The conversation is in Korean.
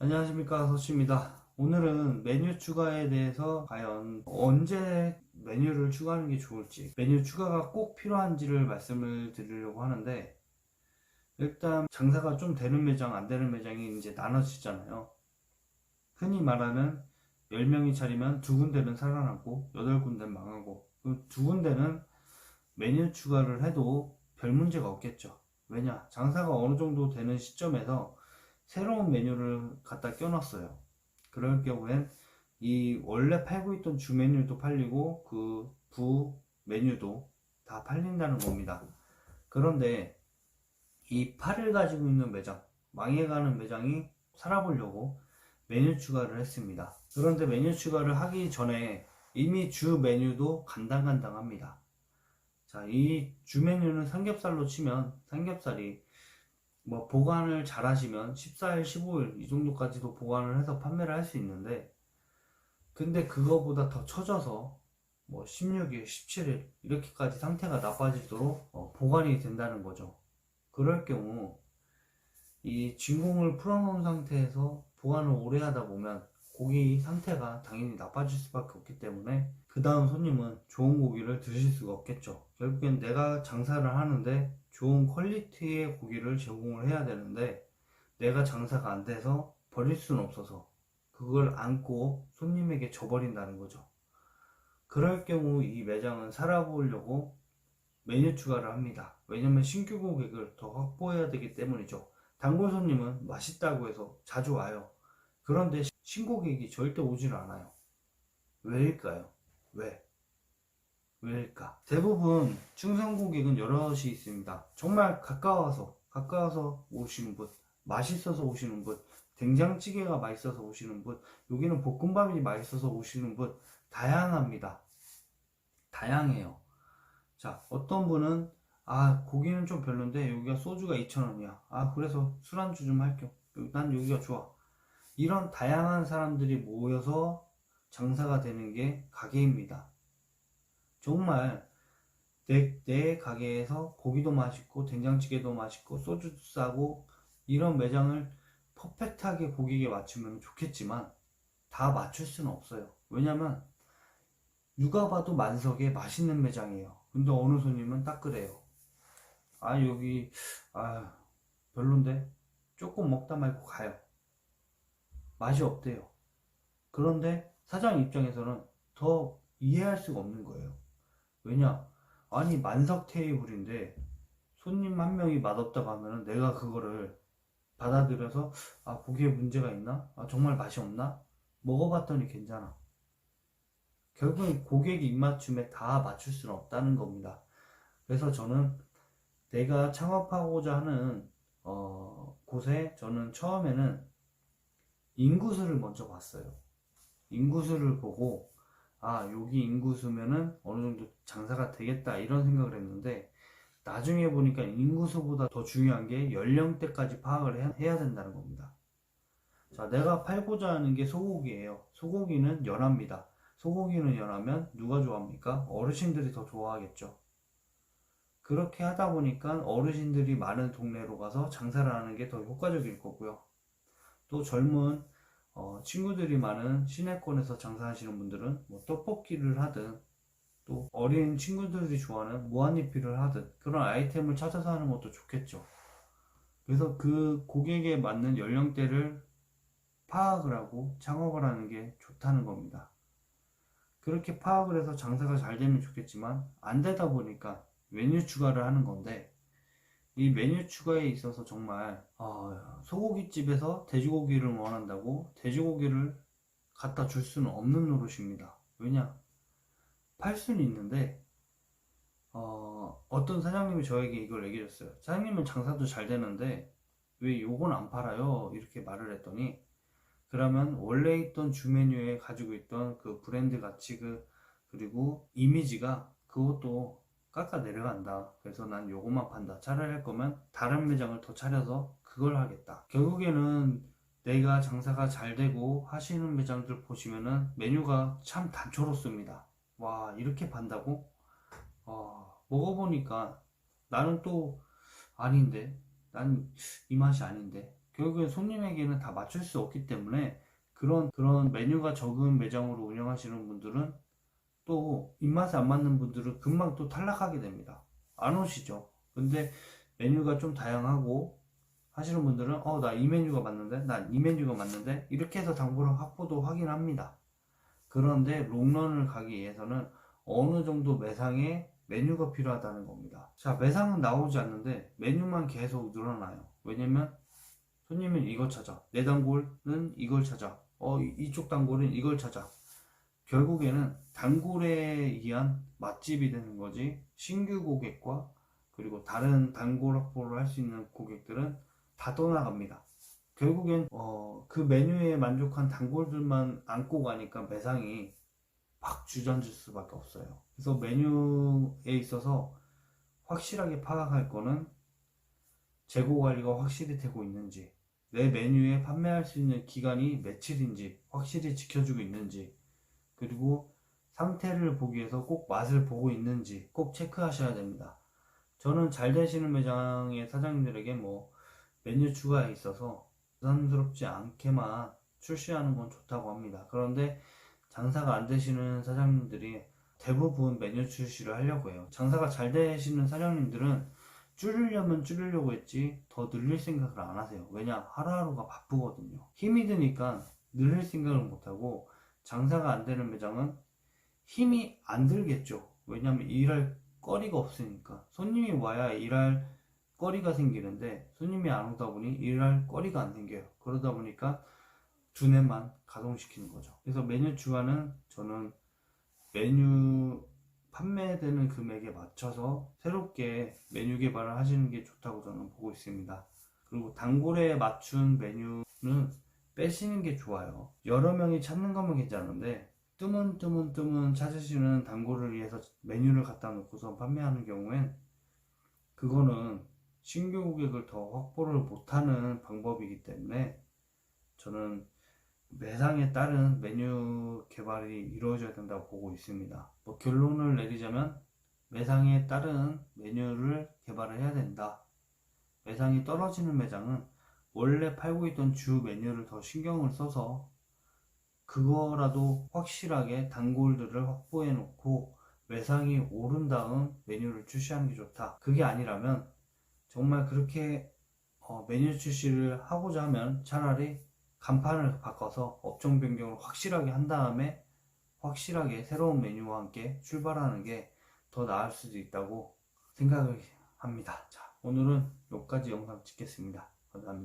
안녕하십니까, 서씨입니다. 오늘은 메뉴 추가에 대해서 과연 언제 메뉴를 추가하는 게 좋을지, 메뉴 추가가 꼭 필요한지를 말씀을 드리려고 하는데, 일단 장사가 좀 되는 매장, 안 되는 매장이 이제 나눠지잖아요. 흔히 말하는 10명이 차리면 2군데는 살아남고 8군데는 망하고, 그 2군데는 메뉴 추가를 해도 별 문제가 없겠죠. 왜냐? 장사가 어느 정도 되는 시점에서 새로운 메뉴를 갖다 껴놨어요. 그럴 경우엔 이 원래 팔고 있던 주 메뉴도 팔리고 그 부 메뉴도 다 팔린다는 겁니다. 그런데 이 팔을 가지고 있는 매장, 망해가는 매장이 살아보려고 메뉴 추가를 했습니다. 그런데 메뉴 추가를 하기 전에 이미 주 메뉴도 간당간당합니다. 자, 이 주 메뉴는 삼겹살로 치면 삼겹살이 뭐 보관을 잘 하시면 14일, 15일 이 정도까지도 보관을 해서 판매를 할 수 있는데, 근데 그거보다 더 처져서 뭐 16일, 17일 이렇게까지 상태가 나빠지도록 보관이 된다는 거죠. 그럴 경우 이 진공을 풀어놓은 상태에서 보관을 오래 하다 보면 고기 상태가 당연히 나빠질 수밖에 없기 때문에 그 다음 손님은 좋은 고기를 드실 수가 없겠죠. 결국엔 내가 장사를 하는데 좋은 퀄리티의 고기를 제공을 해야 되는데, 내가 장사가 안 돼서 버릴 수는 없어서 그걸 안고 손님에게 줘버린다는 거죠. 그럴 경우 이 매장은 살아보려고 메뉴 추가를 합니다. 왜냐면 신규 고객을 더 확보해야 되기 때문이죠. 단골 손님은 맛있다고 해서 자주 와요. 그런데 신고객이 절대 오질 않아요. 왜일까요? 왜일까? 대부분 충성 고객은 여럿이 있습니다. 정말 가까워서 오시는 분, 맛있어서 오시는 분, 된장찌개가 맛있어서 오시는 분, 여기는 볶음밥이 맛있어서 오시는 분, 다양합니다. 다양해요. 자, 어떤 분은 고기는 좀 별론데 여기가 소주가 2,000원이야. 그래서 술안주 좀 할게요. 난 여기가 좋아. 이런 다양한 사람들이 모여서 장사가 되는 게 가게입니다. 정말 내 가게에서 고기도 맛있고 된장찌개도 맛있고 소주도 싸고 이런 매장을 퍼펙트하게 고객에 맞추면 좋겠지만 다 맞출 수는 없어요. 왜냐면 누가 봐도 만석에 맛있는 매장이에요. 근데 어느 손님은 딱 그래요. 여기 별론데 조금 먹다 말고 가요. 맛이 없대요. 그런데 사장 입장에서는 더 이해할 수가 없는 거예요. 왜냐? 아니, 만석 테이블인데 손님 한 명이 맛없다고 하면은 내가 그거를 받아들여서 고기에 문제가 있나? 정말 맛이 없나? 먹어봤더니 괜찮아. 결국엔 고객 입맞춤에 다 맞출 수는 없다는 겁니다. 그래서 저는 내가 창업하고자 하는 곳에 저는 처음에는 인구수를 먼저 봤어요. 인구수를 보고 여기 인구수면은 어느 정도 장사가 되겠다 이런 생각을 했는데, 나중에 보니까 인구수보다 더 중요한 게 연령대까지 파악을 해야 된다는 겁니다. 자, 내가 팔고자 하는 게 소고기예요. 소고기는 연합니다. 소고기는 연하면 누가 좋아합니까? 어르신들이 더 좋아하겠죠. 그렇게 하다 보니까 어르신들이 많은 동네로 가서 장사를 하는 게 더 효과적일 거고요. 또 젊은 친구들이 많은 시내권에서 장사하시는 분들은 뭐 떡볶이를 하든, 또 어린 친구들이 좋아하는 무한리필을 하든 그런 아이템을 찾아서 하는 것도 좋겠죠. 그래서 그 고객에 맞는 연령대를 파악을 하고 창업을 하는 게 좋다는 겁니다. 그렇게 파악을 해서 장사가 잘 되면 좋겠지만 안 되다 보니까 메뉴 추가를 하는 건데, 이 메뉴 추가에 있어서 정말 소고기집에서 돼지고기를 원한다고 돼지고기를 갖다 줄 수는 없는 노릇입니다. 왜냐? 팔 수는 있는데 어떤 사장님이 저에게 이걸 얘기해 줬어요. 사장님은 장사도 잘 되는데 왜 요건 안 팔아요? 이렇게 말을 했더니, 그러면 원래 있던 주 메뉴에 가지고 있던 그 브랜드 가치 그리고 이미지가 그것도 깎아 내려간다. 그래서 난 요것만 판다. 차라리 할 거면 다른 매장을 더 차려서 그걸 하겠다. 결국에는 내가 장사가 잘 되고 하시는 매장들 보시면은 메뉴가 참 단초롭습니다. 와, 이렇게 판다고? 먹어보니까 나는 또 아닌데, 난 이 맛이 아닌데, 결국엔 손님에게는 다 맞출 수 없기 때문에 그런 메뉴가 적은 매장으로 운영하시는 분들은 또 입맛에 안 맞는 분들은 금방 또 탈락하게 됩니다. 안 오시죠. 근데 메뉴가 좀 다양하고 하시는 분들은 나 이 메뉴가 맞는데, 난 이 메뉴가 맞는데, 이렇게 해서 단골 확보도 하긴 합니다. 그런데 롱런을 가기 위해서는 어느 정도 매상에 메뉴가 필요하다는 겁니다. 자, 매상은 나오지 않는데 메뉴만 계속 늘어나요. 왜냐면 손님은 이거 찾아, 내 단골은 이걸 찾아, 이쪽 단골은 이걸 찾아. 결국에는 단골에 의한 맛집이 되는 거지, 신규 고객과 그리고 다른 단골 확보를 할 수 있는 고객들은 다 떠나갑니다. 결국엔 그 메뉴에 만족한 단골들만 안고 가니까 매상이 막 주저앉을 수밖에 없어요. 그래서 메뉴에 있어서 확실하게 파악할 거는 재고 관리가 확실히 되고 있는지, 내 메뉴에 판매할 수 있는 기간이 며칠인지 확실히 지켜주고 있는지, 그리고 상태를 보기 위해서 꼭 맛을 보고 있는지 꼭 체크하셔야 됩니다. 저는 잘 되시는 매장의 사장님들에게 메뉴 추가에 있어서 부담스럽지 않게만 출시하는 건 좋다고 합니다. 그런데 장사가 안 되시는 사장님들이 대부분 메뉴 출시를 하려고 해요. 장사가 잘 되시는 사장님들은 줄이려면 줄이려고 했지 더 늘릴 생각을 안 하세요. 왜냐? 하루하루가 바쁘거든요. 힘이 드니까 늘릴 생각을 못하고, 장사가 안 되는 매장은 힘이 안 들겠죠. 왜냐면 일할 거리가 없으니까. 손님이 와야 일할 거리가 생기는데 손님이 안 오다 보니 일할 거리가 안 생겨요. 그러다 보니까 두뇌만 가동시키는 거죠. 그래서 메뉴 추가는 저는 메뉴 판매되는 금액에 맞춰서 새롭게 메뉴 개발을 하시는 게 좋다고 저는 보고 있습니다. 그리고 단골에 맞춘 메뉴는 빼시는 게 좋아요. 여러 명이 찾는 거면 괜찮은데 뜨문 찾으시는 단골을 위해서 메뉴를 갖다 놓고서 판매하는 경우엔 그거는 신규 고객을 더 확보를 못하는 방법이기 때문에 저는 매상에 따른 메뉴 개발이 이루어져야 된다고 보고 있습니다. 결론을 내리자면 매상에 따른 메뉴를 개발을 해야 된다. 매상이 떨어지는 매장은 원래 팔고 있던 주 메뉴를 더 신경을 써서 그거라도 확실하게 단골들을 확보해 놓고 매상이 오른 다음 메뉴를 출시하는 게 좋다. 그게 아니라면 정말 그렇게 메뉴 출시를 하고자 하면 차라리 간판을 바꿔서 업종 변경을 확실하게 한 다음에 확실하게 새로운 메뉴와 함께 출발하는 게 더 나을 수도 있다고 생각을 합니다. 자, 오늘은 여기까지 영상 찍겠습니다. 감사합니다.